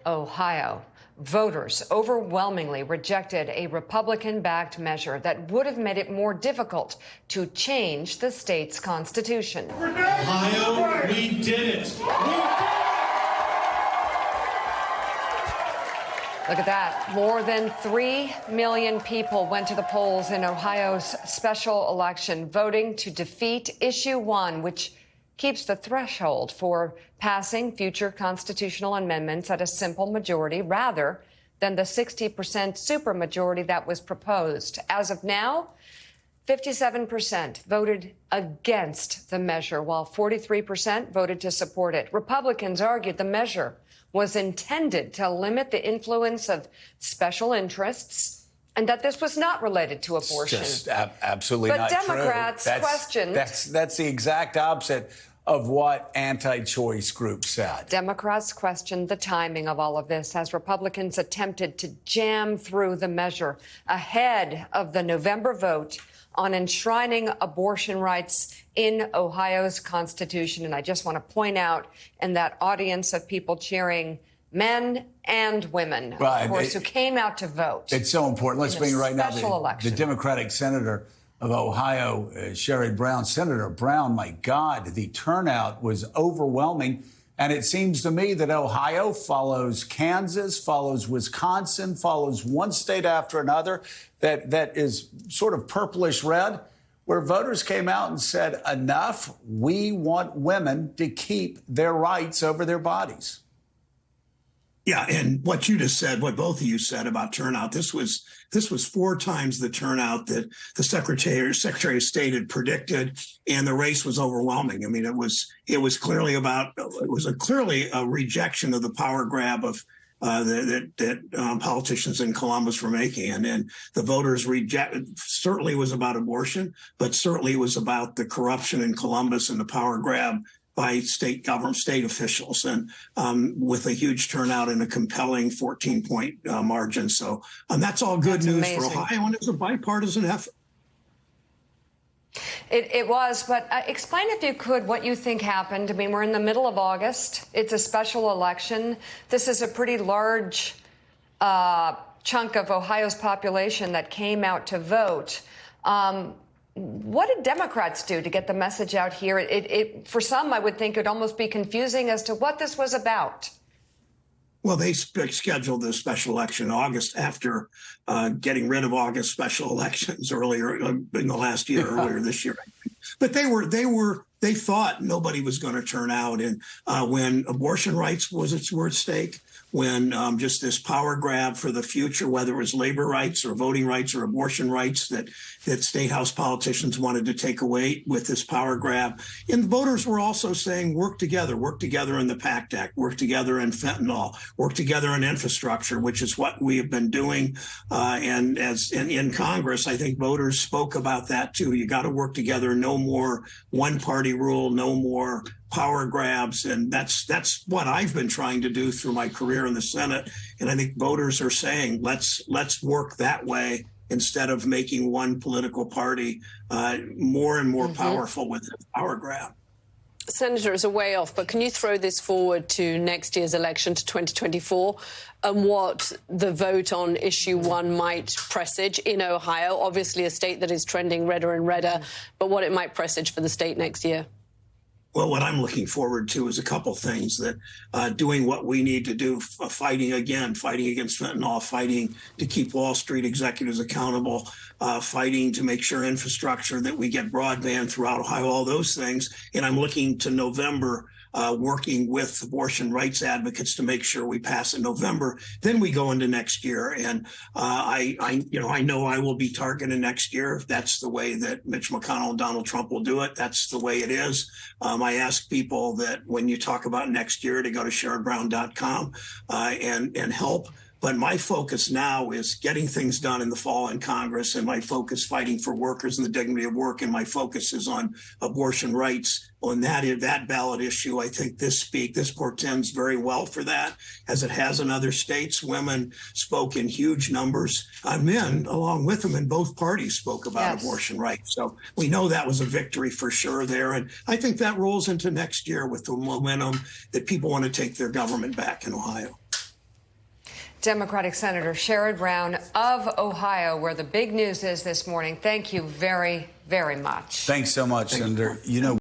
Ohio, voters overwhelmingly rejected a Republican-backed measure that would have made it more difficult to change the state's constitution. Ohio, we did it. Look at that. More than 3 million people went to the polls in Ohio's special election, voting to defeat Issue 1, which keeps the threshold for passing future constitutional amendments at a simple majority rather than the 60% supermajority that was proposed. As of now, 57% voted against the measure, while 43% voted to support it. Republicans argued the measure was intended to limit the influence of special interests and that this was not related to abortion. Just absolutely not true. But Democrats questioned. That's the exact opposite of what anti-choice groups said. Democrats questioned the timing of all of this as Republicans attempted to jam through the measure ahead of the November vote on enshrining abortion rights in Ohio's Constitution. And I just want to point out in that audience of people cheering, men and women, right, of course, who came out to vote. It's so important. Let's bring right now the Democratic senator of Ohio, Sherrod Brown. Senator Brown, my God, the turnout was overwhelming. And it seems to me that Ohio follows Kansas, follows Wisconsin, follows one state after another that is sort of purplish red, where voters came out and said, enough, we want women to keep their rights over their bodies. Yeah, and what you just said, what both of you said about turnout, this was 4 times the turnout that the Secretary of State had predicted, and the race was overwhelming. I mean, it was clearly a rejection of the power grab of that politicians in Columbus were making, and the voters certainly was about abortion, but certainly it was about the corruption in Columbus and the power grab by state officials, and with a huge turnout and a compelling 14-point margin. So that's all good news for Ohio, and it's a bipartisan effort. It was, but explain, if you could, what you think happened. I mean, we're in the middle of August. It's a special election. This is a pretty large chunk of Ohio's population that came out to vote. What did Democrats do to get the message out here? For some, I would think it would almost be confusing as to what this was about. Well, they scheduled this special election in August after getting rid of August special elections earlier in the last year, earlier this year. But they thought nobody was going to turn out. And when abortion rights were at stake, when just this power grab for the future, whether it was labor rights or voting rights or abortion rights that state house politicians wanted to take away with this power grab. And the voters were also saying, work together in the PACT Act, work together in fentanyl, work together in infrastructure, which is what we have been doing. And in Congress, I think voters spoke about that, too. You got to work together. No more one party rule, no more power grabs. And that's what I've been trying to do through my career in the Senate. And I think voters are saying, let's work that way instead of making one political party more and more powerful with the power grab. Senator, it's a way off, but can you throw this forward to next year's election, to 2024, and what the vote on issue 1 might presage in Ohio? Obviously a state that is trending redder and redder, but what it might presage for the state next year? Well, what I'm looking forward to is a couple things, that doing what we need to do, fighting against fentanyl, fighting to keep Wall Street executives accountable, fighting to make sure infrastructure, that we get broadband throughout Ohio, all those things. And I'm looking to November, working with abortion rights advocates to make sure we pass in November. Then we go into next year. And I know I will be targeted next year. That's the way that Mitch McConnell and Donald Trump will do it. That's the way it is. I ask people that when you talk about next year to go to sherrodbrown.com and help. But my focus now is getting things done in the fall in Congress, and my focus fighting for workers and the dignity of work, and my focus is on abortion rights. On that ballot issue, I think this portends very well for that, as it has in other states. Women spoke in huge numbers. Men, along with them, in both parties spoke about abortion rights. So we know that was a victory for sure there. And I think that rolls into next year with the momentum that people want to take their government back in Ohio. Democratic Senator Sherrod Brown of Ohio, where the big news is this morning. Thank you very, very much. Thanks so much, Senator. You know.